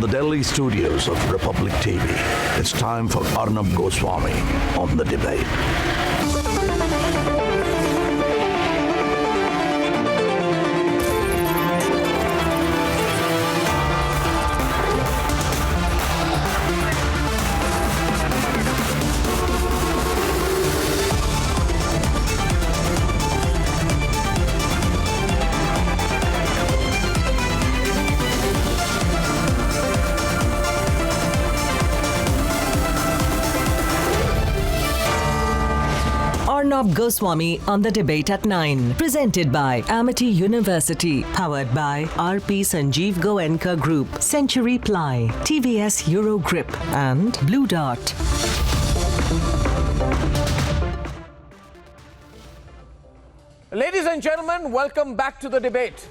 the Delhi studios of Republic TV, it's time for Arnab Goswami on The Debate. Arnab Goswami on The Debate at 9. Presented by Amity University. Powered by RP Sanjeev Goenka Group, Century Ply, TVS Euro Grip and Blue Dot. Ladies and gentlemen, welcome back to The Debate.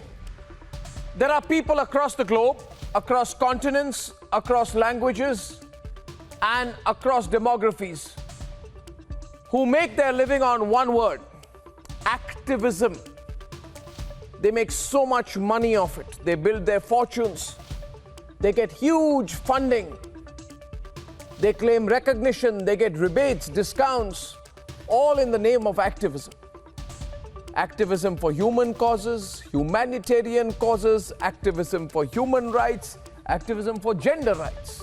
There are people across the globe, across continents, across languages, and across demographies who make their living on one word: activism. They make so much money off it. They build their fortunes. They get huge funding. They claim recognition. They get rebates, discounts, all in the name of activism. Activism for human causes, humanitarian causes, activism for human rights, activism for gender rights,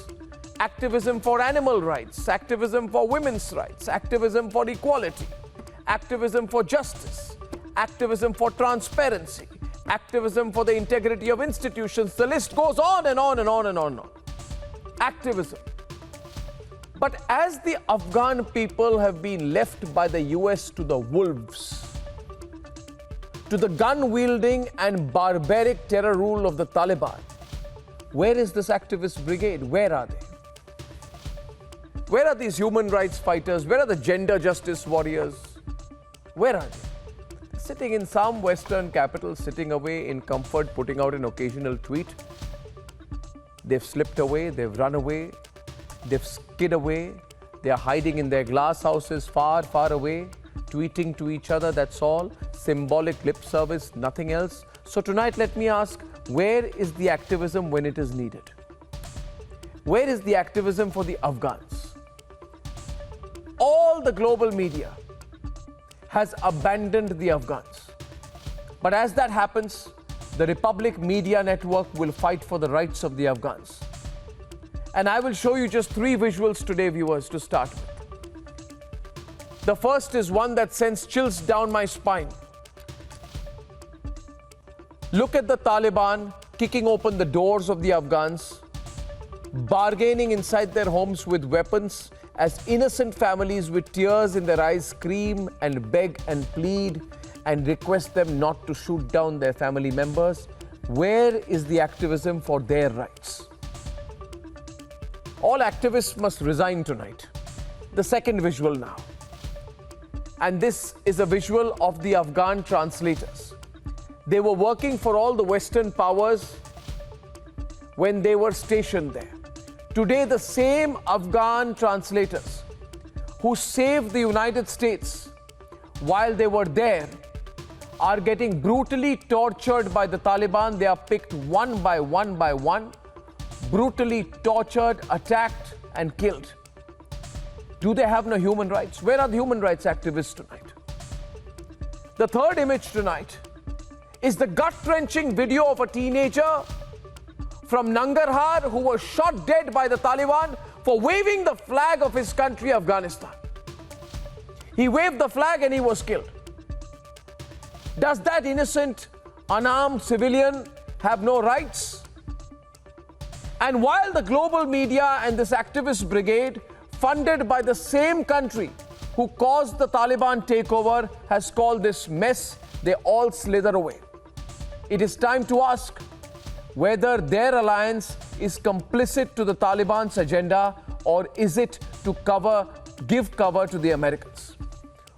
activism for animal rights, activism for women's rights, activism for equality, activism for justice, activism for transparency, activism for the integrity of institutions. The list goes on and on and on and on and on. Activism. But as the Afghan people have been left by the US to the wolves, to the gun-wielding and barbaric terror rule of the Taliban, where is this activist brigade? Where are they? Where are these human rights fighters? Where are the gender justice warriors? Where are they? Sitting in some Western capital, sitting away in comfort, putting out an occasional tweet. They've slipped away, they've run away, they've skid away. They are hiding in their glass houses far, far away, tweeting to each other, that's all. Symbolic lip service, nothing else. So tonight, let me ask, where is the activism when it is needed? Where is the activism for the Afghans? All the global media has abandoned the Afghans. But as that happens, the Republic Media Network will fight for the rights of the Afghans. And I will show you just 3 visuals today, viewers, to start with. The first is one that sends chills down my spine. Look at the Taliban kicking open the doors of the Afghans, bargaining inside their homes with weapons, as innocent families with tears in their eyes scream and beg and plead and request them not to shoot down their family members. Where is the activism for their rights? All activists must resign tonight. The second visual now. And this is a visual of the Afghan translators. They were working for all the Western powers when they were stationed there. Today, the same Afghan translators who saved the United States while they were there are getting brutally tortured by the Taliban. They are picked one by one, brutally tortured, attacked, and killed. Do they have no human rights? Where are the human rights activists tonight? The third image tonight is the gut-wrenching video of a teenager from Nangarhar who was shot dead by the Taliban for waving the flag of his country, Afghanistan. He waved the flag and he was killed. Does that innocent, unarmed civilian have no rights? And while the global media and this activist brigade, funded by the same country who caused the Taliban takeover, has called this mess, they all slither away. It is time to ask whether their alliance is complicit to the Taliban's agenda, or is it to give cover to the Americans?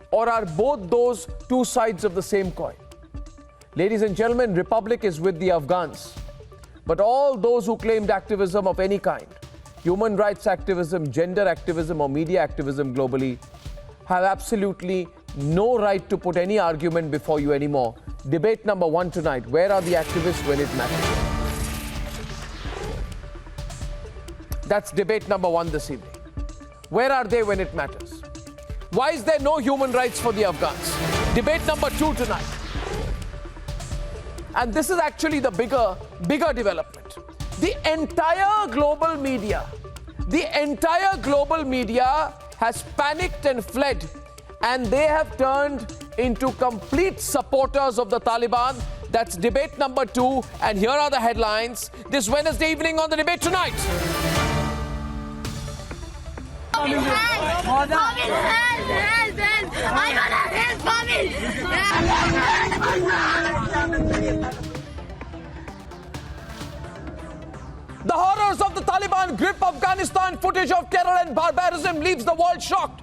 Or are both those two sides of the same coin? Ladies and gentlemen, Republic is with the Afghans. But all those who claimed activism of any kind, human rights activism, gender activism, or media activism globally, have absolutely no right to put any argument before you anymore. Debate number 1 tonight. Where are the activists when it matters? That's debate number 1 this evening. Where are they when it matters? Why is there no human rights for the Afghans? Debate number 2 tonight. And this is actually the bigger development. The entire global media has panicked and fled, and they have turned into complete supporters of the Taliban. That's debate number 2, and here are the headlines this Wednesday evening on the Debate Tonight. The horrors of the Taliban grip Afghanistan, footage of terror and barbarism leaves the world shocked.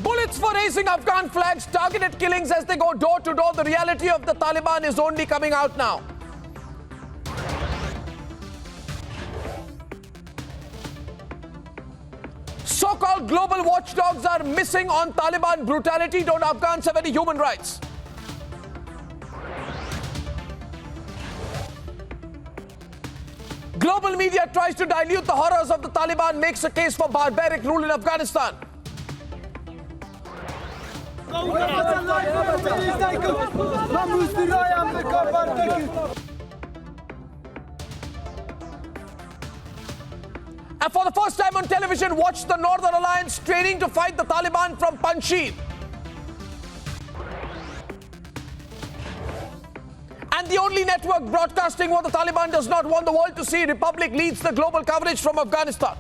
Bullets for raising Afghan flags, targeted killings as they go door to door. The reality of the Taliban is only coming out now. So-called global watchdogs are missing on Taliban brutality. Don't Afghans have any human rights? Global media tries to dilute the horrors of the Taliban, makes a case for barbaric rule in Afghanistan. And for the first time on television, watch the Northern Alliance training to fight the Taliban from Panjshir. And the only network broadcasting what the Taliban does not want the world to see, Republic leads the global coverage from Afghanistan.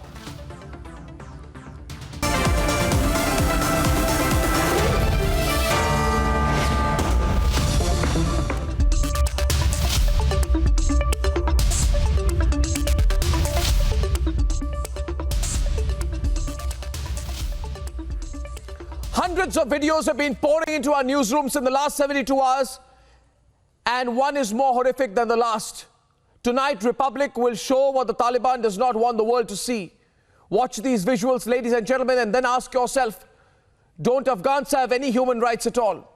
Hundreds of videos have been pouring into our newsrooms in the last 72 hours, and one is more horrific than the last. Tonight, Republic will show what the Taliban does not want the world to see. Watch these visuals, ladies and gentlemen, and then ask yourself, don't Afghans have any human rights at all?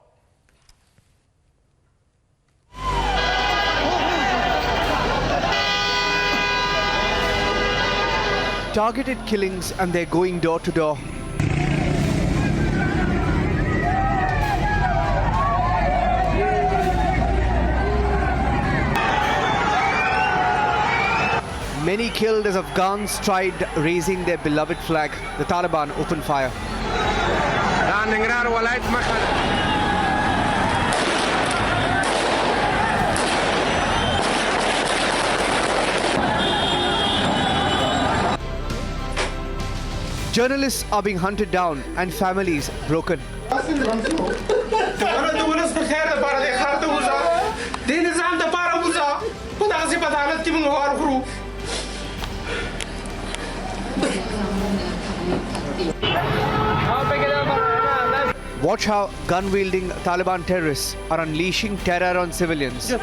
Targeted killings, and they're going door to door. Many killed as Afghans tried raising their beloved flag. The Taliban opened fire. Journalists are being hunted down and families broken. Watch how gun-wielding Taliban terrorists are unleashing terror on civilians. In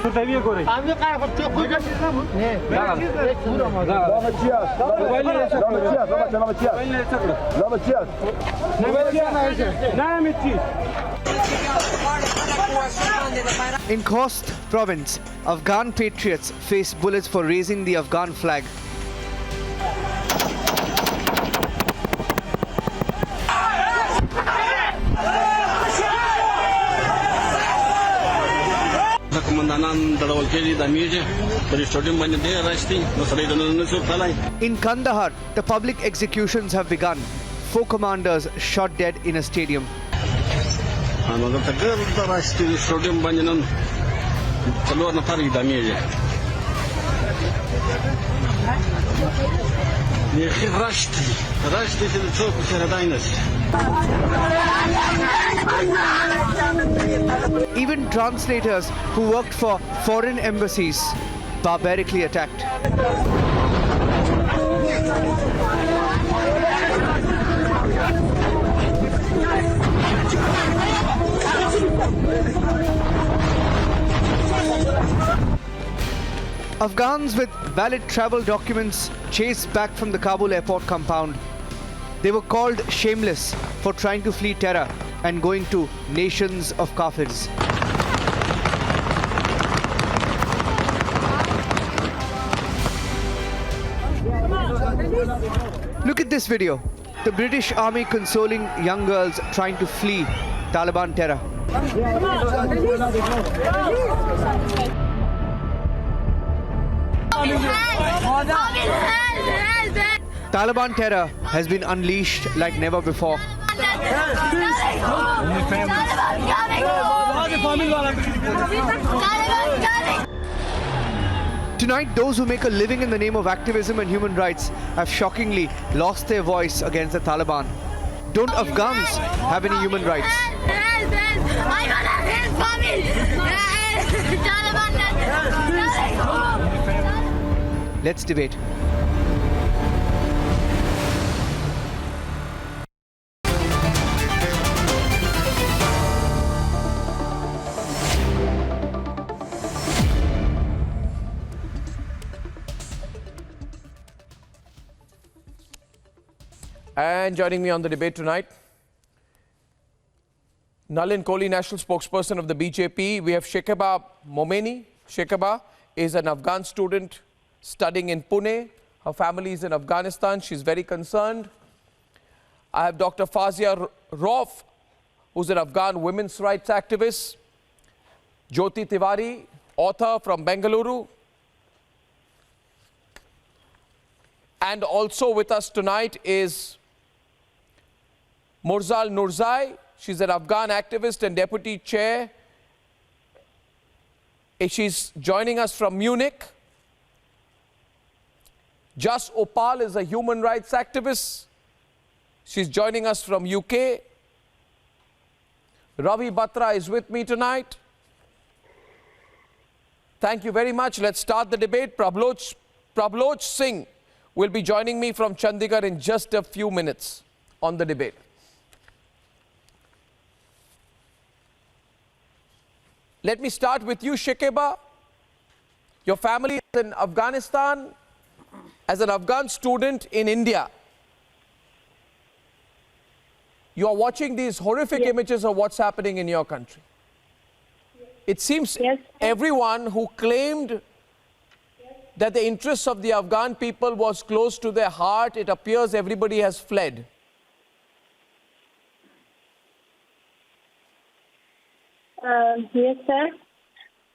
Khost province, Afghan patriots face bullets for raising the Afghan flag. In Kandahar, the public executions have begun. 4 commanders shot dead in a stadium. Even translators who worked for foreign embassies barbarically attacked. Afghans with valid travel documents chased back from the Kabul airport compound. They were called shameless for trying to flee terror and going to nations of kafirs. Look at this video. The British Army consoling young girls trying to flee Taliban terror. Taliban terror has been unleashed like never before. Tonight, those who make a living in the name of activism and human rights have shockingly lost their voice against the Taliban. Don't Afghans have any human rights? Let's debate. And joining me on the debate tonight, Nalin Kohli, national spokesperson of the BJP. We have Shekeba Momeni. Shekeba is an Afghan student studying in Pune. Her family is in Afghanistan. She's very concerned. I have Dr. Fazia Rauf, who's an Afghan women's rights activist. Jyoti Tiwari, author from Bengaluru. And also with us tonight is Murzal Nurzai. She's an Afghan activist and deputy chair. She's joining us from Munich. Jas Opal is a human rights activist. She's joining us from UK. Ravi Batra is with me tonight. Thank you very much. Let's start the debate. Prabloch Singh will be joining me from Chandigarh in just a few minutes on the debate. Let me start with you, Shekeba. Your family is in Afghanistan. As an Afghan student in India, you are watching these horrific images of what's happening in your country. It seems everyone who claimed that the interests of the Afghan people was close to their heart, it appears everybody has fled. Yes, sir.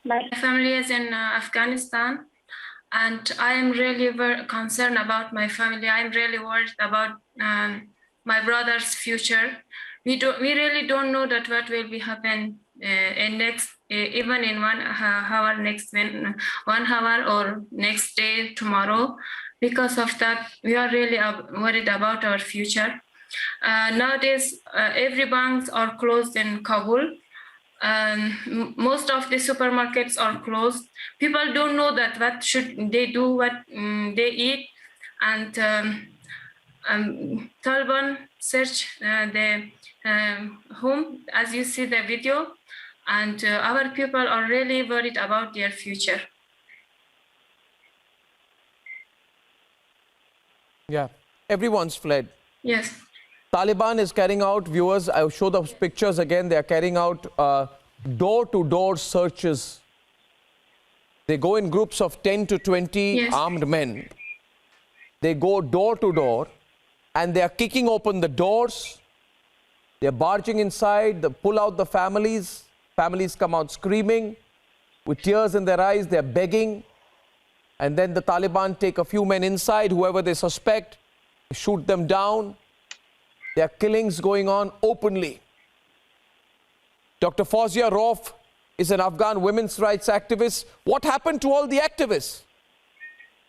My family is in Afghanistan, and I am really very concerned about my family. I am really worried about my brother's future. We really don't know that what will be happen in next, even in 1 hour, next 1 hour or next day, tomorrow. Because of that, we are really worried about our future. Nowadays, every banks are closed in Kabul. Most of the supermarkets are closed. People don't know that what should they do, what they eat, and Taliban search the home, as you see the video, and our people are really worried about their future. Yeah, everyone's fled. Yes. Taliban is carrying out, viewers, I'll show the pictures again, they are carrying out door-to-door searches. They go in groups of 10 to 20 armed men. They go door to door and they are kicking open the doors. They're barging inside, they pull out the families. Families come out screaming with tears in their eyes, they're begging. And then the Taliban take a few men inside, whoever they suspect, shoot them down. There are killings going on openly. Dr. Fazia Rauf is an Afghan women's rights activist. What happened to all the activists?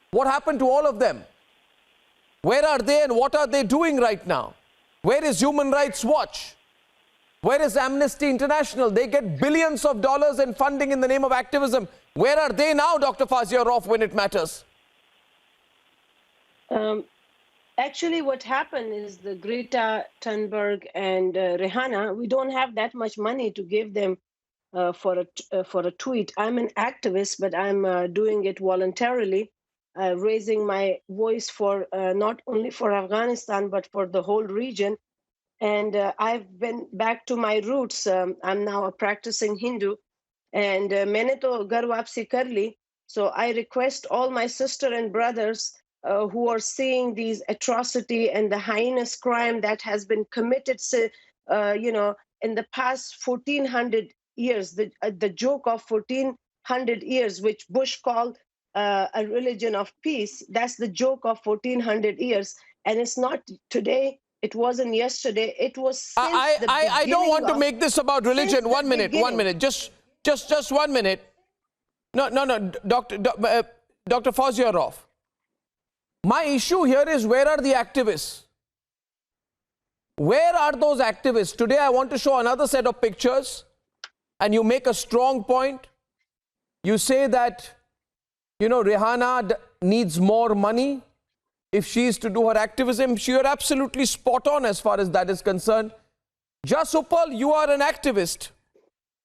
What happened to all of them? Where are they and what are they doing right now? Where is Human Rights Watch? Where is Amnesty International? They get billions of dollars in funding in the name of activism. Where are they now, Dr. Fazia Rauf, when it matters? Actually, what happened is the Greta Thunberg and Rihanna, we don't have that much money to give them for a tweet. I'm an activist, but I'm doing it voluntarily. raising my voice for not only for Afghanistan, but for the whole region. And I've been back to my roots. I'm now a practicing Hindu. And maine to ghar wapsi kar li. So I request all my sister and brothers who are seeing these atrocity and the heinous crime that has been committed, in the past 1400 years, the joke of 1400 years, which Bush called a religion of peace. That's the joke of 1400 years. And it's not today. It wasn't yesterday. It was since I don't want to make this about religion. 1 minute, 1 minute. Just 1 minute. No, Dr. Fauziarov. My issue here is, where are the activists? Where are those activists? Today I want to show another set of pictures, and you make a strong point. You say that, Rihanna needs more money if she is to do her activism. You're absolutely spot on as far as that is concerned. Jasupal, you are an activist.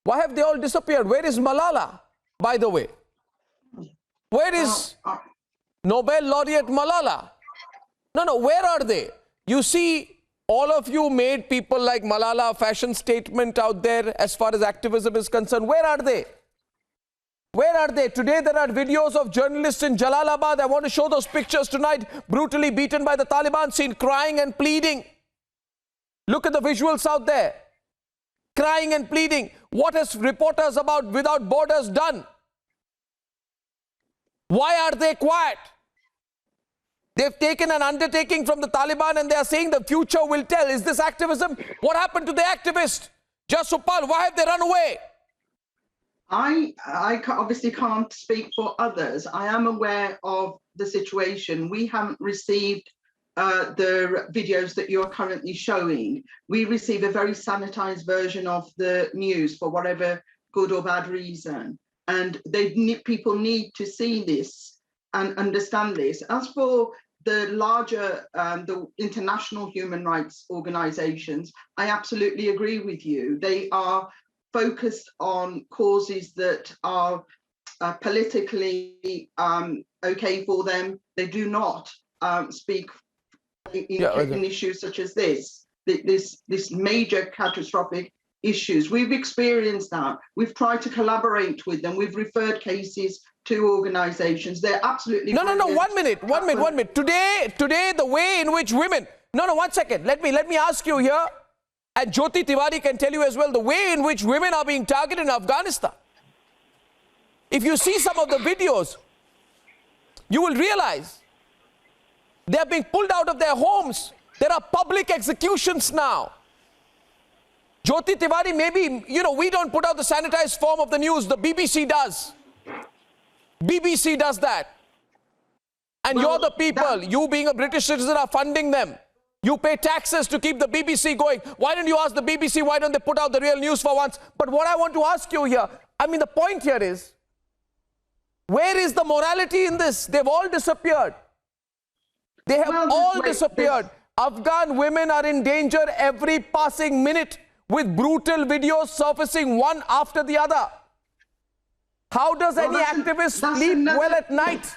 Why have they all disappeared? Where is Malala, by the way? Where is Nobel laureate Malala? No, where are they? You see, all of you made people like Malala a fashion statement out there as far as activism is concerned. Where are they? Where are they? Today there are videos of journalists in Jalalabad. I want to show those pictures tonight. Brutally beaten by the Taliban, seen crying and pleading. Look at the visuals out there. Crying and pleading. What has reporters about Without Borders done? Why are they quiet? They've taken an undertaking from the Taliban and they are saying the future will tell. Is this activism? What happened to the activist? Jasupal, why have they run away? I obviously can't speak for others. I am aware of the situation. We haven't received the videos that you're currently showing. We receive a very sanitized version of the news for whatever good or bad reason. And people need to see this and understand this. As for the larger, the international human rights organizations, I absolutely agree with you. They are focused on causes that are politically okay for them. They do not speak in issues such as this major catastrophic issues. We've experienced that. We've tried to collaborate with them. We've referred cases to organizations. They're absolutely no. 1 minute. Today, the way in which women. No, 1 second. Let me ask you here. And Jyoti Tiwari can tell you as well, the way in which women are being targeted in Afghanistan. If you see some of the videos, you will realize they are being pulled out of their homes. There are public executions now. Jyoti Tiwari, maybe, we don't put out the sanitized form of the news. The BBC does. BBC does that. And you're the people, you being a British citizen, are funding them. You pay taxes to keep the BBC going. Why don't you ask the BBC, why don't they put out the real news for once? But what I want to ask you here, the point here is, where is the morality in this? They've all disappeared. They have all disappeared. Afghan women are in danger every passing minute, with brutal videos surfacing one after the other. How does any activist sleep well at night?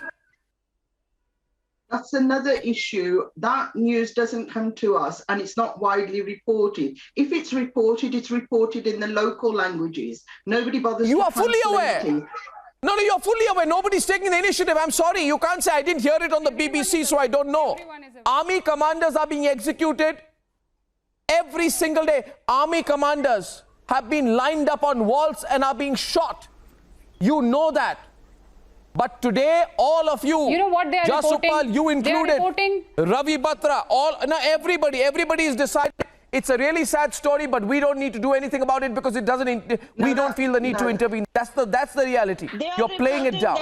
That's another issue. That news doesn't come to us and it's not widely reported. If it's reported in the local languages. Nobody bothers. You are fully aware. No, you're fully aware. Nobody's taking the initiative. I'm sorry. You can't say I didn't hear it on the BBC, so I don't know. Army commanders are being executed every single day. Army commanders have been lined up on walls and are being shot. You know that. But today, all of you, what they are Jasupal, you included, Ravi Batra, everybody is decided. It's a really sad story, but we don't need to do anything about it because it doesn't. We don't feel the need to intervene. That's the reality. You're playing it down.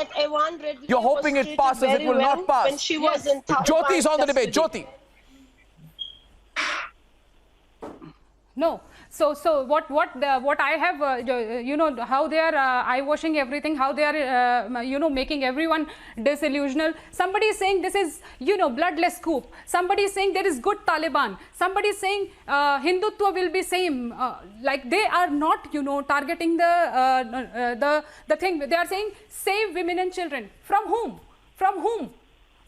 You're hoping it passes. It will not pass. When she was in Taliban Jyoti is on the debate. Jyoti. No. So what I have, how they are eye-washing everything, how they are, making everyone disillusional. Somebody is saying this is, bloodless coup. Somebody is saying there is good Taliban. Somebody is saying Hindutva will be same. Like they are not, targeting the thing. They are saying save women and children. From whom? From whom?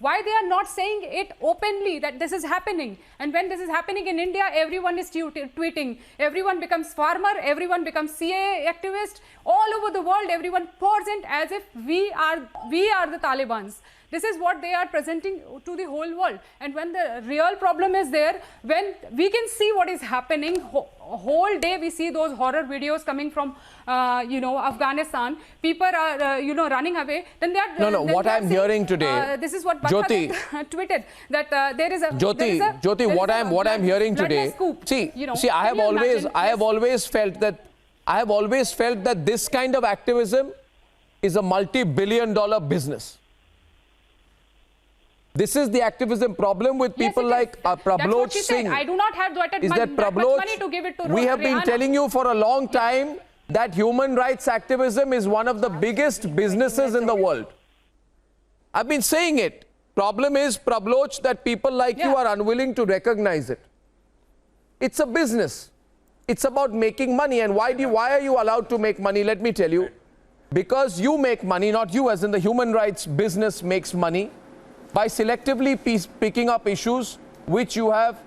Why they are not saying it openly that this is happening? And when this is happening in India, everyone is tweeting. Everyone becomes farmer, everyone becomes CAA activist. All over the world, everyone pours in as if we are the Talibans. This is what they are presenting to the whole world. And when the real problem is there, when we can see what is happening, whole day we see those horror videos coming from, Afghanistan. People are, running away. Then they are. What I'm hearing today. This is what Jyoti tweeted that there is a. Jyoti, what I'm hearing today. See, I have always felt that this kind of activism is a multi-billion-dollar business. This is the activism problem with people like Prabloch Singh. I do not have that much money to give it to We have been telling you for a long time that human rights activism is one of the biggest businesses in the world. I've been saying it. Problem is, Prabloch, that people like you are unwilling to recognize it. It's a business. It's about making money. And why are you allowed to make money? Let me tell you. Because you make money, not you, as in the human rights business makes money, by selectively picking up issues which you have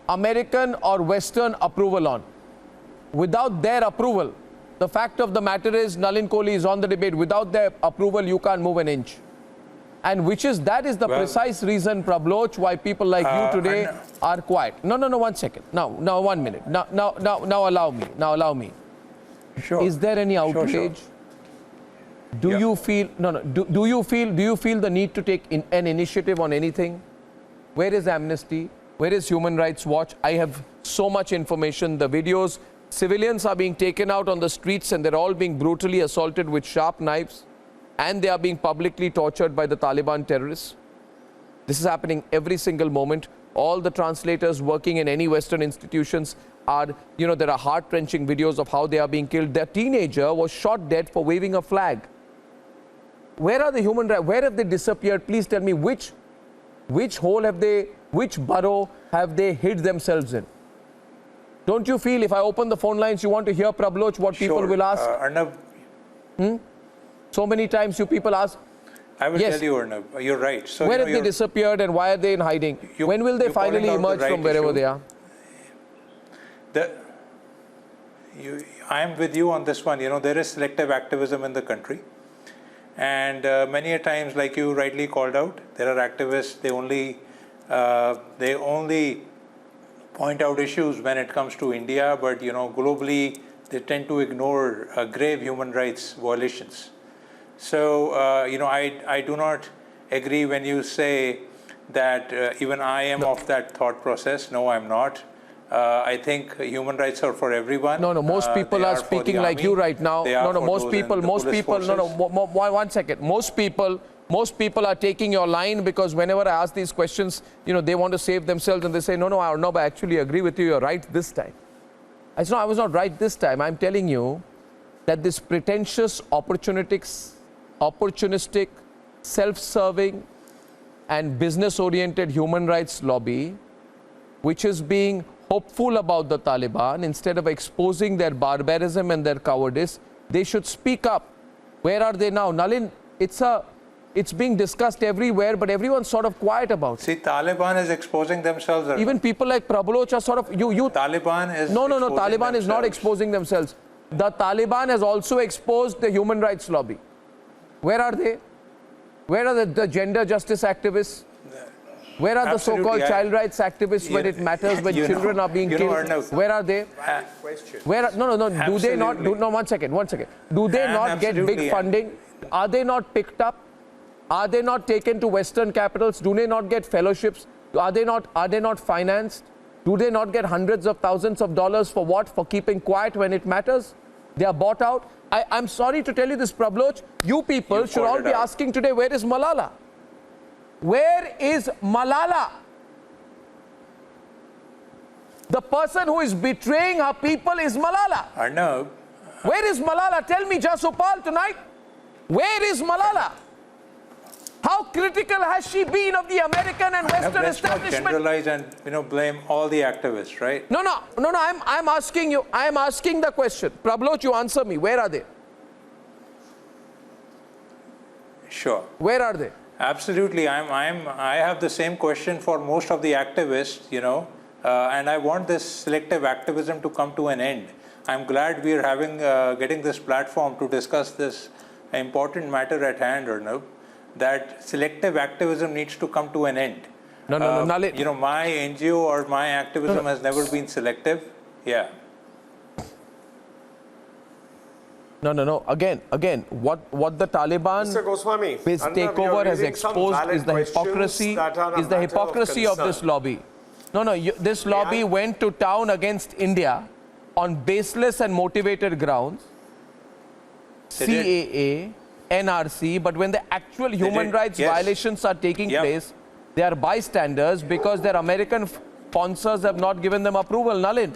American or Western approval on. Without their approval, the fact of the matter is, Nalin Kohli is on the debate. Without their approval, you can't move an inch. And that is the precise reason, Prabloch, why people like you today are quiet. No, 1 second. Now, 1 minute. Now allow me. Sure. Is there any outrage? Sure. Do you feel the need to take an initiative on anything? Where is Amnesty? Where is Human Rights Watch? I have so much information. The videos, civilians are being taken out on the streets and they're all being brutally assaulted with sharp knives, and they are being publicly tortured by the Taliban terrorists. This is happening every single moment. All the translators working in any Western institutions are, there are heart-wrenching videos of how they are being killed. Their teenager was shot dead for waving a flag. Where are the human rights? Where have they disappeared? Please tell me which hole have they, which burrow have they hid themselves in? Don't you feel if I open the phone lines, you want to hear, Prabloch, what people will ask? Arnab. So many times you people ask. I will tell you, Arnab, you're right. So, where have they disappeared and why are they in hiding? When will they finally emerge from wherever they are? I am with you on this one. There is selective activism in the country. And many a times, like you rightly called out, there are activists, they only point out issues when it comes to India, but globally they tend to ignore grave human rights violations. So I do not agree when you say that even I am of that thought process. No, I'm not. I think human rights are for everyone. No, most people are speaking like you right now. Most people, 1 second. Most people are taking your line because whenever I ask these questions, they want to save themselves and they say, no, Arnab, I actually agree with you. You're right this time. I said, no, I was not right this time. I'm telling you that this pretentious, opportunistic, self-serving and business-oriented human rights lobby, which is being hopeful about the Taliban, instead of exposing their barbarism and their cowardice, they should speak up. Where are they now? Nalin, it's being discussed everywhere, but everyone's sort of quiet about it. See, Taliban is exposing themselves. Even people like Prabloch are sort of... Taliban is No, Taliban is not exposing themselves. The Taliban has also exposed the human rights lobby. Where are they? Where are the gender justice activists? Where are the so-called child rights activists when it matters, when children are being killed? Where are they? Do they not? No, 1 second. Do they not get big funding? Are they not picked up? Are they not taken to Western capitals? Do they not get fellowships? Are they not financed? Do they not get hundreds of thousands of dollars for what? For keeping quiet when it matters? They are bought out. I'm sorry to tell you this, Prabloch. You people should all be asking today, where is Malala? Where is Malala? The person who is betraying her people is Malala. Arnab. Where is Malala? Tell me, Jasupal, tonight. Where is Malala? How critical has she been of the American and Western establishment? Generalize and blame all the activists, right? No. I'm asking you. I'm asking the question. Prabloch, you answer me. Where are they? Sure. Where are they? Absolutely. I have the same question for most of the activists, and I want this selective activism to come to an end. I'm glad we are getting this platform to discuss this important matter at hand, Arnab, that selective activism needs to come to an end. No, Nalin. My NGO or my activism has never been selective. Yeah. No. Again, what the Taliban Mr. Goswami, his takeover has exposed is the hypocrisy of this lobby. This lobby went to town against India on baseless and motivated grounds. CAA, NRC, but when the actual human rights violations are taking place, they are bystanders because their American sponsors have not given them approval. Nalin.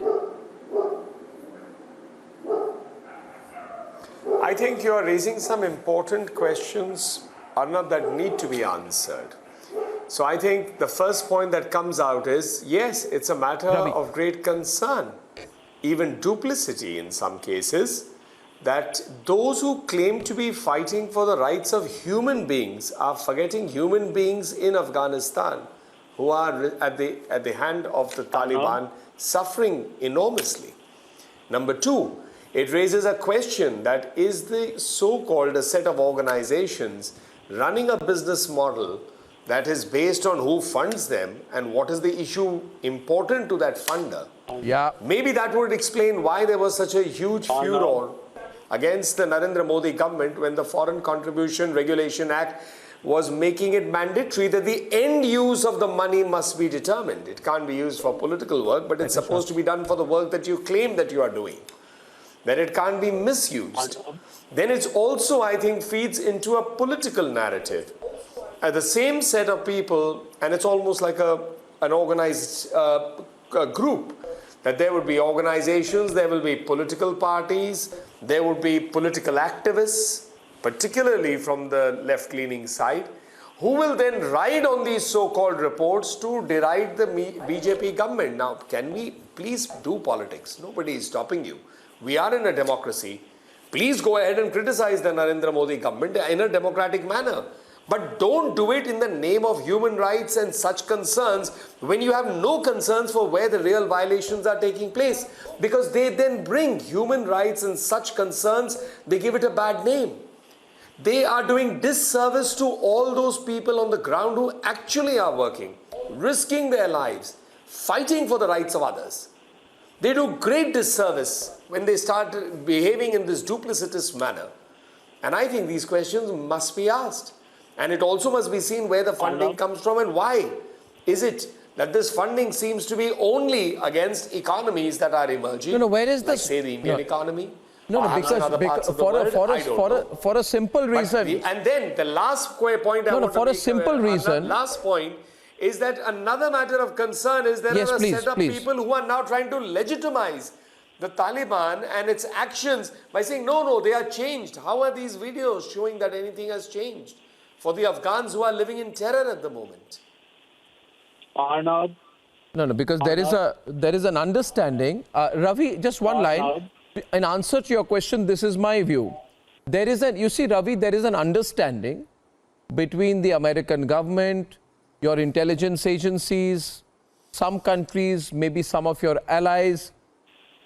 I think you are raising some important questions, Arnab, that need to be answered. So I think the first point that comes out is, yes, it's a matter of great concern, even duplicity in some cases, that those who claim to be fighting for the rights of human beings are forgetting human beings in Afghanistan who are at the hand of the Taliban suffering enormously. Number two, it raises a question that is the so-called a set of organizations running a business model that is based on who funds them and what is the issue important to that funder. Yeah. Maybe that would explain why there was such a huge furor against the Narendra Modi government when the Foreign Contribution Regulation Act was making it mandatory that the end use of the money must be determined. It can't be used for political work, but it's supposed to be done for the work that you claim that you are doing. That it can't be misused. Then it's also, I think, feeds into a political narrative. The same set of people, and it's almost like an organized group, that there would be organizations, there will be political parties, there would be political activists, particularly from the left-leaning side, who will then ride on these so-called reports to deride the BJP government. Now, can we please do politics? Nobody is stopping you. We are in a democracy. Please go ahead and criticize the Narendra Modi government in a democratic manner. But don't do it in the name of human rights and such concerns when you have no concerns for where the real violations are taking place. Because they then bring human rights and such concerns, they give it a bad name. They are doing disservice to all those people on the ground who actually are working, risking their lives, fighting for the rights of others. They do great disservice when they start behaving in this duplicitous manner. And I think these questions must be asked. And it also must be seen where the funding comes from and why. Is it that this funding seems to be only against economies that are emerging? Where is like, say, the Indian economy? Because for a simple reason. And then the last point I want to make, last point is that another matter of concern is there are a set of people who are now trying to legitimize the Taliban and its actions by saying, no, they are changed. How are these videos showing that anything has changed for the Afghans who are living in terror at the moment? Arnab. No, because there is an understanding. Ravi, just one line. In answer to your question, this is my view. You see, Ravi, there is an understanding between the American government, your intelligence agencies, some countries, maybe some of your allies.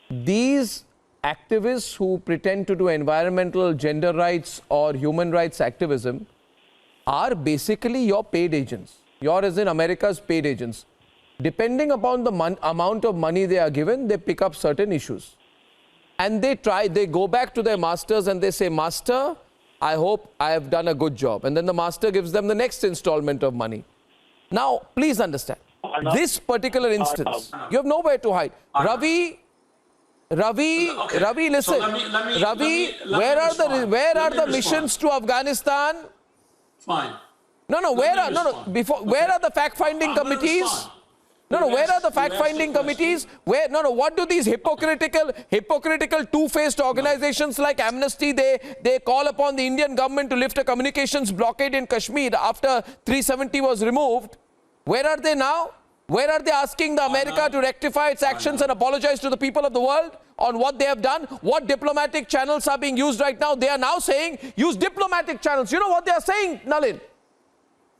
These activists who pretend to do environmental, gender rights or human rights activism are basically your paid agents. As in America's paid agents. Depending upon the amount of money they are given, they pick up certain issues. And they go back to their masters and they say, Master, I hope I have done a good job. And then the master gives them the next installment of money. Now, please understand, this particular instance, you have nowhere to hide. Ravi, listen. So where are the missions to Afghanistan? Fine. Where are the fact-finding committees? Where are the fact-finding committees? What do these hypocritical, two-faced organizations like Amnesty, they call upon the Indian government to lift a communications blockade in Kashmir after 370 was removed. Where are they now? Where are they asking the America to rectify its actions and apologize to the people of the world on what they have done? What diplomatic channels are being used right now? They are now saying, use diplomatic channels. You know what they are saying, Nalin?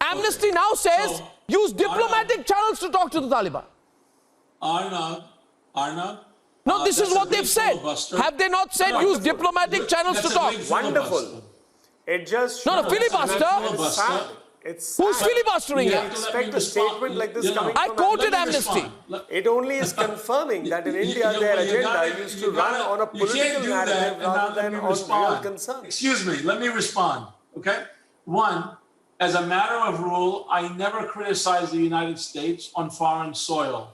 Amnesty now says use diplomatic channels to talk to the Taliban. Arnab. No, this is what they've said. Have they not said use diplomatic channels to talk? Wonderful. It just No, filibuster. It's Who's filibustering You it? expect a statement like this coming I from quoted Amnesty. It only is confirming that in India their agenda used to run on a political narrative rather than on real concerns. Excuse me, let me respond, okay? One, as a matter of rule, I never criticize the United States on foreign soil.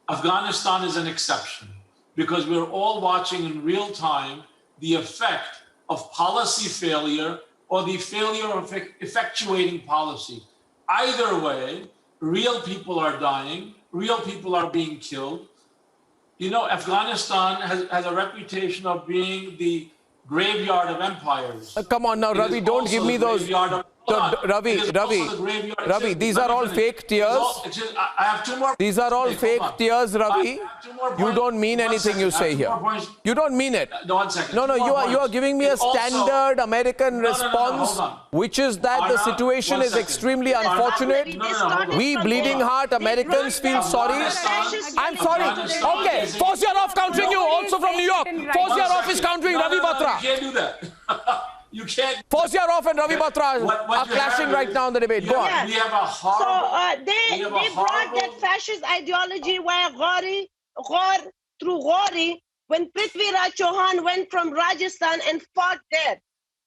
Afghanistan is an exception because we're all watching in real time the effect of policy failure or the failure of effectuating policy. Either way, real people are dying, real people are being killed. You know, Afghanistan has a reputation of being the graveyard of empires. Come on now, Ravi, don't give me those. Ravi, these are all fake tears. I have two more. These are all fake tears, Ravi. You don't mean anything you say here. You don't mean it. No, 1 second. No, you are giving me a standard American response, which is that the situation is extremely unfortunate. We bleeding heart Americans feel sorry. I'm sorry. Okay, Fauziarov countering you, also from New York. Fauziarov is countering Ravi Batra. You can't do that. You can't. Fauziarov and Ravi Batra are clashing right now in the debate. Go on. We have a horrible. They brought that fascist ideology via Ghor through Ghori when Prithviraj Chauhan went from Rajasthan and fought there.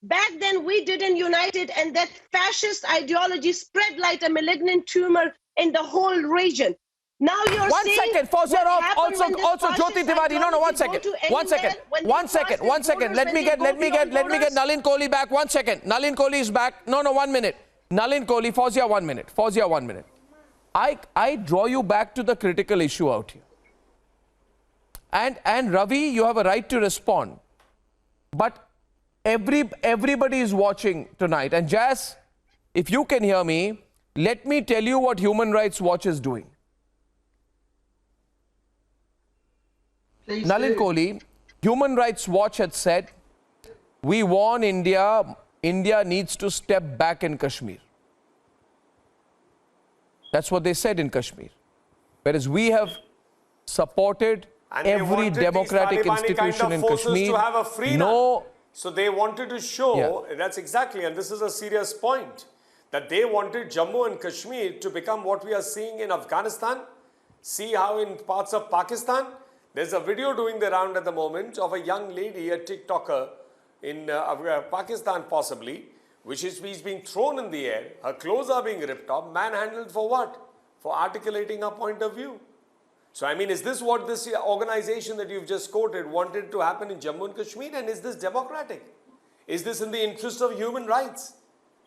Back then, we didn't unite it, and that fascist ideology spread like a malignant tumor in the whole region. Now you're One seeing second, Fauziarov, also Jyoti Tiwari. No, 1 second. 1 second. 1 second. 1 second. Let me get Nalin Kohli back. 1 second. Nalin Kohli is back. No, 1 minute. Nalin Kohli, Fauzia 1 minute. Fauzia 1 minute. I draw you back to the critical issue out here. And Ravi, you have a right to respond. But everybody is watching tonight. And Jas, if you can hear me, let me tell you what Human Rights Watch is doing. Please Nalin do. Kohli, Human Rights Watch had said, we warn India needs to step back in Kashmir. That's what they said in Kashmir. Whereas we have supported And they every wanted democratic these Talibani institution kind of in forces Kashmir. to have a freedom. No. So they wanted to show, that's exactly, and this is a serious point, that they wanted Jammu and Kashmir to become what we are seeing in Afghanistan. See how in parts of Pakistan, there's a video doing the round at the moment of a young lady, a TikToker in Pakistan possibly, which is being thrown in the air. Her clothes are being ripped off, manhandled for what? For articulating a point of view. So, I mean, is this what this organization that you've just quoted wanted to happen in Jammu and Kashmir? And is this democratic? Is this in the interest of human rights?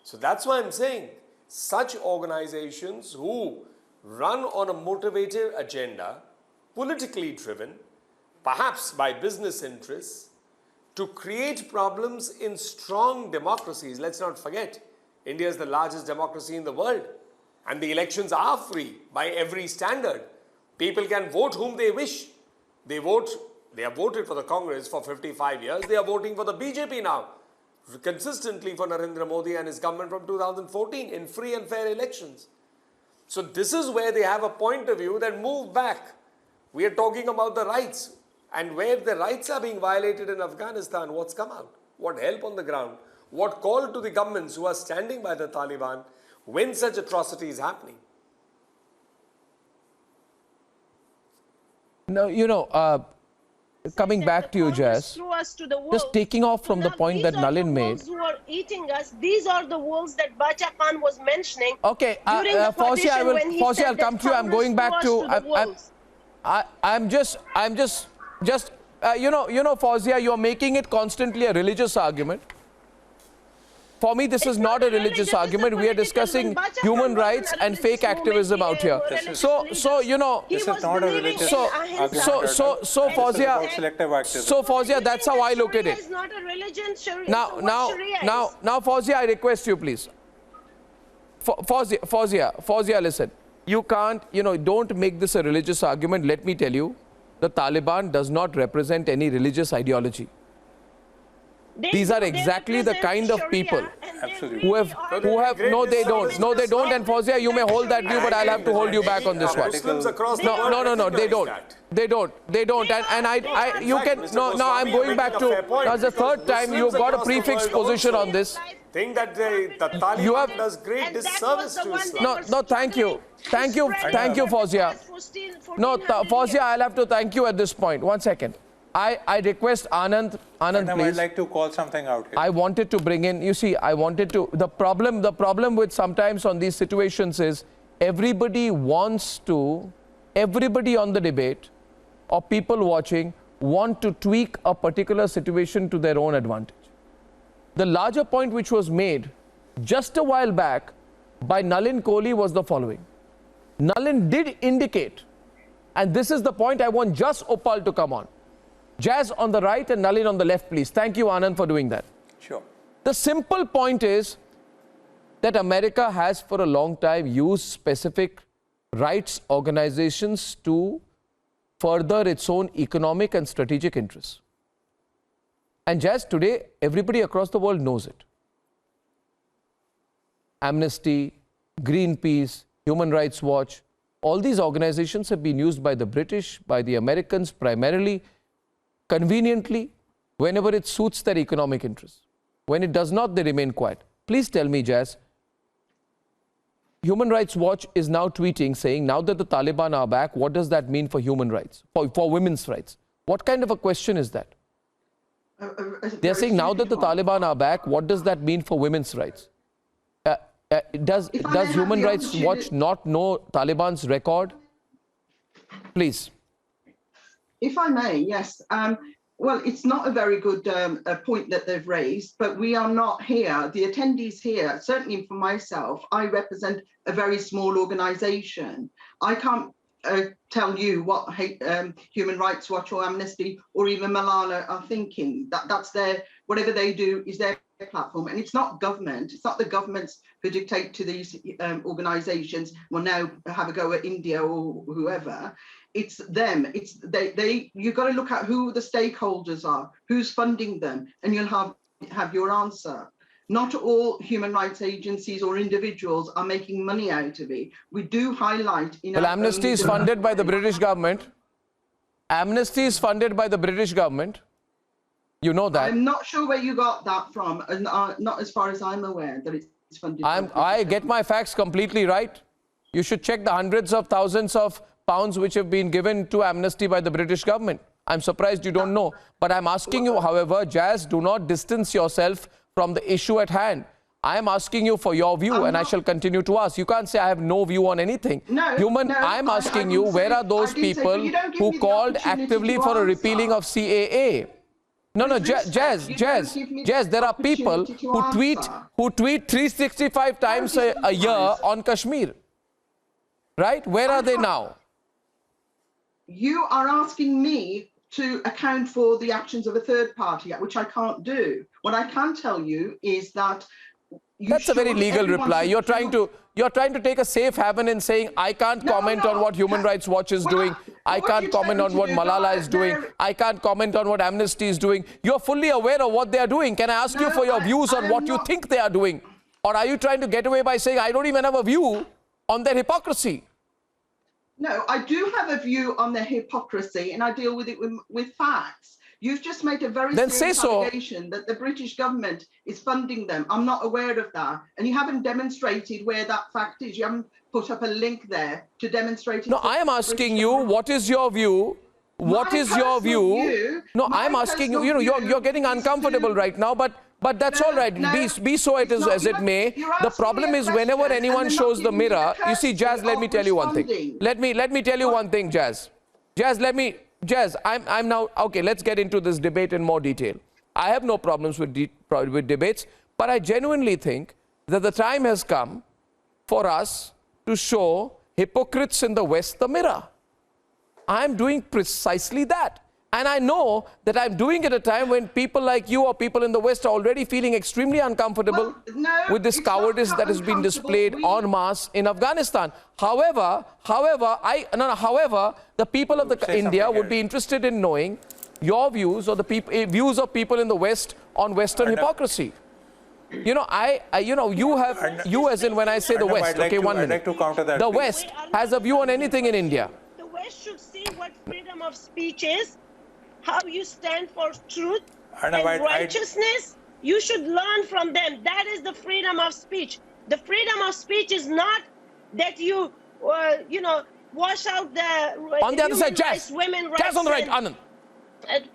So, that's why I'm saying such organizations who run on a motivated agenda, politically driven, perhaps by business interests, to create problems in strong democracies. Let's not forget, India is the largest democracy in the world. And the elections are free by every standard. People can vote whom they wish. They have voted for the Congress for 55 years. They are voting for the BJP now, consistently for Narendra Modi and his government from 2014 in free and fair elections. So this is where they have a point of view that move back. We are talking about the rights. And where the rights are being violated in Afghanistan, what's come out? What help on the ground? What call to the governments who are standing by the Taliban when such atrocity is happening? No, you know, coming back to you, Jess, just taking off from the point that Nalin made. Who are eating us? These are the wolves that Bacha Khan was mentioning. Okay, Fauzi, I'll come to you. I'm going back to. I'm just, you know, Fauzia, you're making it constantly a religious argument. For me, this is not a religious argument. We are discussing human rights and fake activism out here. So you know, this is not a religious argument. So Fauzia, that's how I look at it. Now, Fauzia, I request you, please. Fauzia, listen. You can't, you know, don't make this a religious argument. Let me tell you, the Taliban does not represent any religious ideology. These are exactly the kind of people who have, no, they don't, and Fawzia, you may hold that view, but I'll have to hold you back on this one. No, they don't, and you can, now I'm going back to, that's the third time you've got a prefixed position on this. Think that the Taliban does great disservice to Islam. No, thank you, Fawzia. No, Fawzia, I'll have to thank you at this point. 1 second. I request Anand, please. I'd like to call something out here. I wanted to bring in, you see, I wanted to, the problem with sometimes on these situations is everybody on the debate or people watching want to tweak a particular situation to their own advantage. The larger point which was made just a while back by Nalin Kohli was the following. Nalin did indicate, and this is the point I want just Opal to come on. Jazz on the right and Nalin on the left, please. Thank you, Anand, for doing that. Sure. The simple point is that America has for a long time used specific rights organizations to further its own economic and strategic interests. And Jazz, today, everybody across the world knows it. Amnesty, Greenpeace, Human Rights Watch, all these organizations have been used by the British, by the Americans primarily, conveniently, whenever it suits their economic interests. When it does not, they remain quiet. Please tell me, Jazz, Human Rights Watch is now tweeting saying, now that the Taliban are back, what does that mean for human rights, for women's rights? What kind of a question is that? They're saying now that the Taliban are back, what does that mean for women's rights? Does Human Rights Watch not know Taliban's record? Please. If I may, yes. Well, it's not a very good point that they've raised, but we are not here. The attendees here, certainly for myself, I represent a very small organization. I can't tell you what Human Rights Watch or Amnesty or even Malala are thinking. That's their, whatever they do is their platform. And it's not government. It's not the governments who dictate to these organizations, well, now have a go at India or whoever. It's them. It's you've got to look at who the stakeholders are, who's funding them, and you'll have your answer. Not all human rights agencies or individuals are making money out of it. We do highlight... Well, Amnesty is funded by the British government. Amnesty is funded by the British government. You know that. I'm not sure where you got that from, and not as far as I'm aware that it's funded. I get my facts completely right. You should check the hundreds of thousands of pounds which have been given to Amnesty by the British government. I'm surprised you don't know. But I'm asking you, however, Jazz, do not distance yourself from the issue at hand. I am asking you for your view, and I shall continue to ask. You can't say I have no view on anything. I'm asking you, where are those people who called actively for a repealing of CAA? No, Jazz, there are people who tweet 365 times a year on Kashmir. Right? Where are they now? You are asking me to account for the actions of a third party, which I can't do. What I can tell you is that that's a very legal reply. You're trying to take a safe haven in saying I can't comment on what Human Rights Watch is doing. I can't comment on what Malala is doing. I can't comment on what Amnesty is doing. You're fully aware of what they are doing. Can I ask you for your views on what you think they are doing? Or are you trying to get away by saying I don't even have a view on their hypocrisy? No, I do have a view on their hypocrisy, and I deal with it with facts. You've just made a very serious allegation that the British government is funding them. I'm not aware of that. And you haven't demonstrated where that fact is. You haven't put up a link there to demonstrate it. No, I am asking you, what is your view? What is your view? No, I'm asking you, you're getting uncomfortable right now, but that's all right. Be so it is as it may. The problem is whenever anyone shows the mirror, you see, Jazz, let me tell you one thing. Let me tell you one thing, Jazz. Jazz, I'm now, okay, let's get into this debate in more detail. I have no problems with debates, but I genuinely think that the time has come for us to show hypocrites in the West the mirror. I'm doing precisely that. And I know that I'm doing it at a time when people like you or people in the West are already feeling extremely uncomfortable with this cowardice that has been displayed en masse in Afghanistan. However, the people of India would be interested in knowing your views or the views of people in the West on Western hypocrisy. You know, you as in when I say the West, okay, 1 minute. I'd like to counter that. The West has a view on anything in India. The West should see what freedom of speech is, how you stand for truth and righteousness. You should learn from them. That is the freedom of speech. The freedom of speech is not that you, wash out the on the other side, Jazz. Women rights. Jazz on the right, Anand.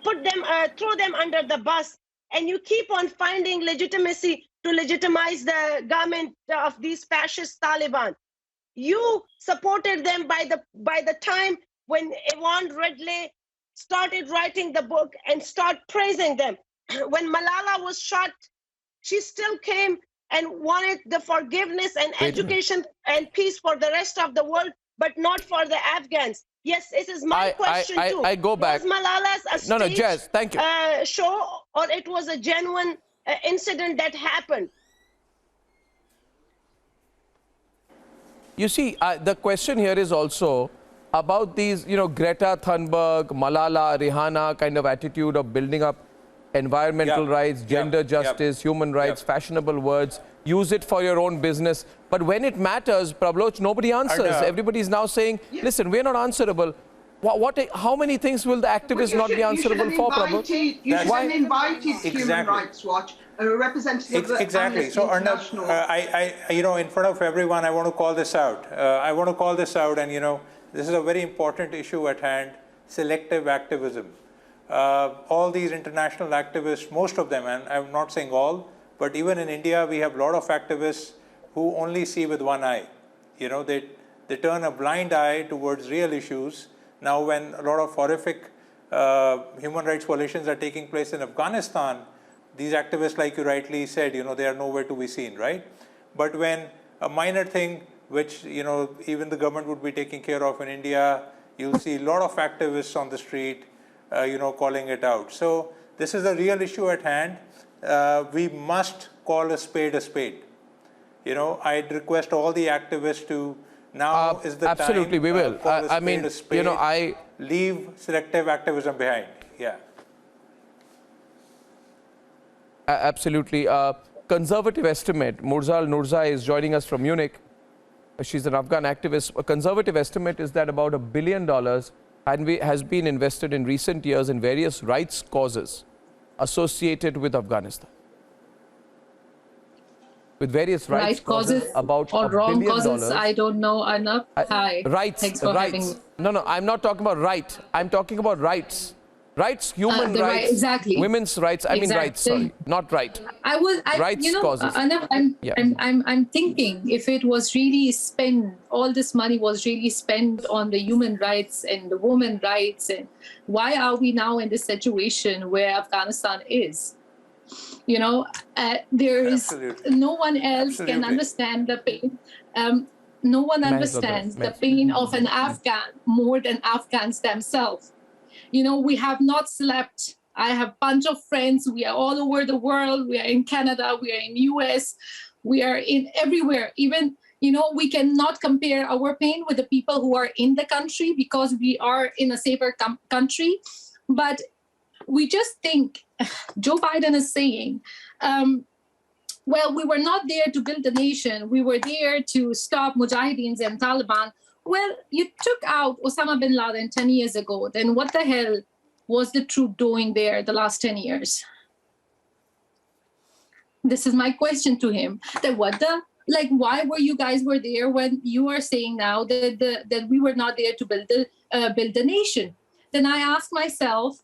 Put them, throw them under the bus, and you keep on finding legitimacy to legitimize the government of these fascist Taliban. You supported them by the time when Yvonne Redley started writing the book and start praising them. When Malala was shot, she still came and wanted the forgiveness and education and peace for the rest of the world, but not for the Afghans. Yes, this is my question too. I go back. Was Malala's a stage, Jazz, thank you. Show, or it was a genuine incident that happened? You see, the question here is also about these, Greta Thunberg, Malala, Rihanna kind of attitude of building up environmental rights, gender justice, human rights, fashionable words. Use it for your own business. But when it matters, Prabloch, nobody answers. Everybody is now saying, listen, we're not answerable. How many things will the activists not be answerable for, Prabloch? You should have invited Human Rights Watch, a representative of Exactly. So, Arnab, in front of everyone, I want to call this out. And, this is a very important issue at hand, selective activism. All these international activists, most of them, and I'm not saying all, but even in India, we have a lot of activists who only see with one eye. They turn a blind eye towards real issues. Now, when a lot of horrific human rights violations are taking place in Afghanistan, these activists, like you rightly said, they are nowhere to be seen, right? But when a minor thing, which, even the government would be taking care of in India, you'll see a lot of activists on the street, calling it out. So this is a real issue at hand. We must call a spade a spade. I'd request all the activists to, now is the absolutely, time. We will. I mean, leave selective activism behind. Yeah. Absolutely. Conservative estimate, Murzal Nurzai is joining us from Munich. She's an Afghan activist. A conservative estimate is that about $1 billion has been invested in recent years in various rights causes associated with Afghanistan. With various rights causes about or $1 wrong billion. Causes, I don't know, Arnab. Hi. Rights. Thanks for having me. No, I'm not talking about right. I'm talking about rights. Rights, human rights, exactly. Women's rights. I mean rights. Sorry, not right. Rights causes. Arnab, I'm thinking if it was really spent, all this money was really spent on the human rights and the women rights, and why are we now in this situation where Afghanistan is? There is no one else can understand the pain. No one understands the pain of an Afghan more than Afghans themselves. We have not slept. I have a bunch of friends. We are all over the world. We are in Canada. We are in US. We are in everywhere. Even, we cannot compare our pain with the people who are in the country because we are in a safer country. But we just think Joe Biden is saying, we were not there to build a nation. We were there to stop Mujahideens and Taliban. Well, you took out Osama bin Laden 10 years ago. Then what the hell was the troop doing there the last 10 years? This is my question to him. Why were you guys there when you are saying now that we were not there to build the nation? Then I ask myself,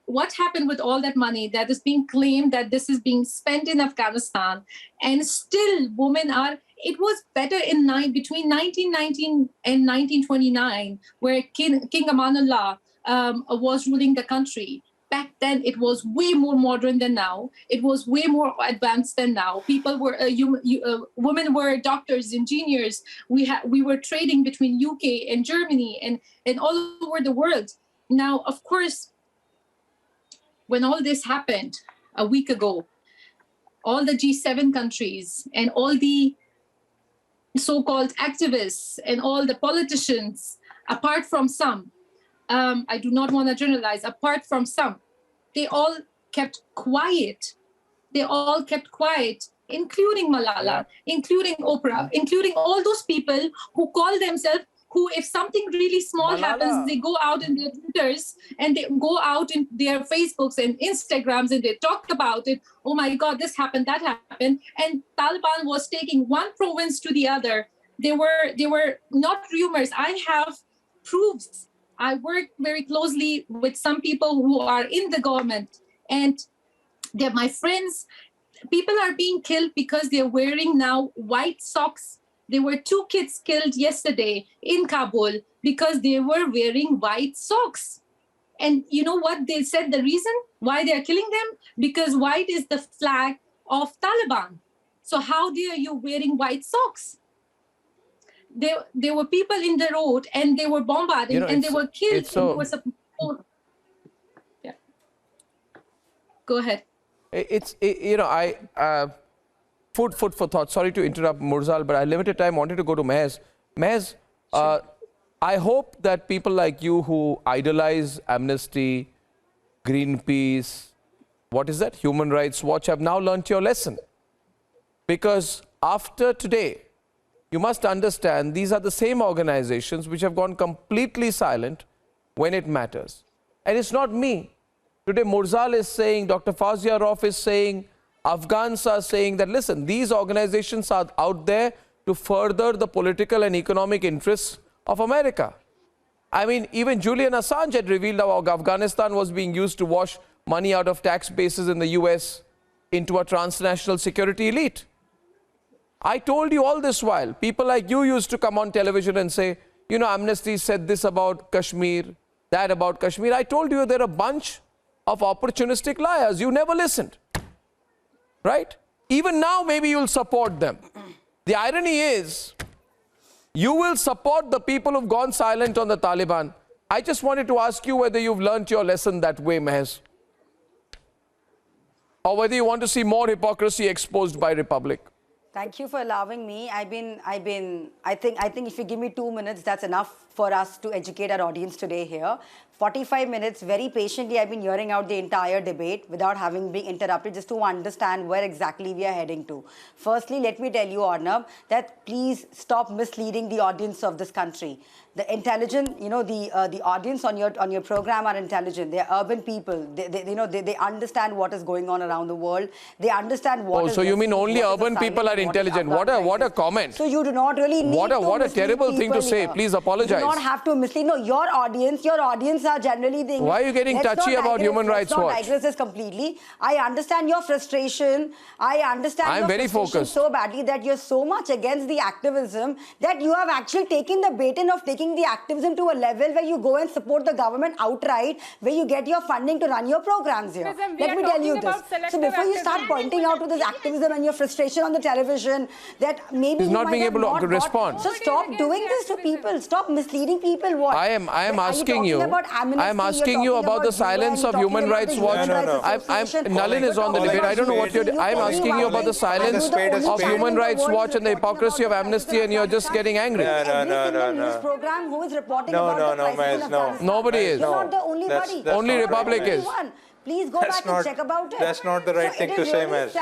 what happened with all that money that is being claimed that this is being spent in Afghanistan, and still women are, it was better between 1919 and 1929, where King Amanullah was ruling the country. Back then, it was way more modern than now. It was way more advanced than now. People were, women were doctors, engineers. We were trading between UK and Germany and all over the world. Now, of course, when all this happened a week ago, all the G7 countries and all the so-called activists and all the politicians, apart from some, I do not want to generalize, apart from some, they all kept quiet. They all kept quiet, including Malala, including Oprah, including all those people who call themselves, who, if something really small happens, they go out in their Twitters and they go out in their Facebooks and Instagrams and they talk about it. Oh my God, this happened, that happened. And Taliban was taking one province to the other. They were not rumors. I have proofs. I work very closely with some people who are in the government, and they're my friends. People are being killed because they're wearing now white socks. There were 2 kids killed yesterday in Kabul because they were wearing white socks. And you know what they said the reason why they are killing them? Because white is the flag of Taliban. So how dare you wearing white socks? There were people in the road and they were bombarded and they were killed. Yeah. Go ahead. Food for thought. Sorry to interrupt, Murzal, but I limited time. Wanted to go to Mehez. Mehez, sure. I hope that people like you who idolize Amnesty, Greenpeace, what is that? Human Rights Watch, have now learnt your lesson. Because after today, you must understand these are the same organizations which have gone completely silent when it matters. And it's not me. Today, Murzal is saying, Dr. Fawzia Rauf is saying, Afghans are saying that, listen, these organizations are out there to further the political and economic interests of America. I mean, even Julian Assange had revealed how Afghanistan was being used to wash money out of tax bases in the US into a transnational security elite. I told you all this while. People like you used to come on television and say, you know, Amnesty said this about Kashmir, that about Kashmir. I told you they're a bunch of opportunistic liars. You never listened. Right? Even now, maybe you'll support them. The irony is, you will support the people who've gone silent on the Taliban. I just wanted to ask you whether you've learnt your lesson that way, Mehez. Or whether you want to see more hypocrisy exposed by Republic. Thank you for allowing me. I think if you give me 2 minutes, that's enough for us to educate our audience today here. 45 minutes, very patiently, I've been hearing out the entire debate without having been interrupted, just to understand where exactly we are heading to. Firstly, let me tell you, Arnab, that please stop misleading the audience of this country. The intelligent, you know, the audience on your program are intelligent. They are urban people. They understand what is going on around the world. They understand what. Oh, so you mean only urban people are intelligent? What a comment! So you do not really need what a terrible thing to say. Please apologize. You do not have to mislead. No, your audience are generally the English. Why are you getting touchy about Human Rights Watch? Let's not digress this completely. I understand your frustration. I understand I'm very focused. So badly that you're so much against the activism that you have actually taken the baton of taking the activism to a level where you go and support the government outright, where you get your funding to run your programs here. Let me tell you this. So before you start pointing out to this activism and your frustration on the television, that maybe he's not being able to respond. So stop doing this to people. Stop misleading people. What? I am asking you. I am asking you about the silence of Human Rights Watch. Nalin is on the debate. I don't know what you're. I am asking you about the silence of Human Rights Watch and the hypocrisy of Amnesty, and you're just getting angry. No. Nobody is. You're not the only body. Only Republic is. Please go back and check about it. That's not the right thing to say, Maz.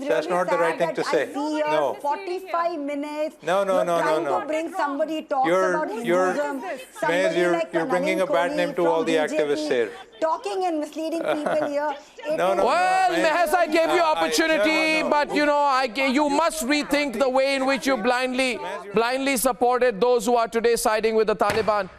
That's not the right thing to say. No. 45 minutes. No. Trying to bring somebody talks about Hinduism. Maz, you're bringing a bad name to all the activists here. Talking and misleading people here. Well, Mehez, I gave you opportunity, but you know, you must rethink the way in which you blindly supported those who are today siding with the Taliban.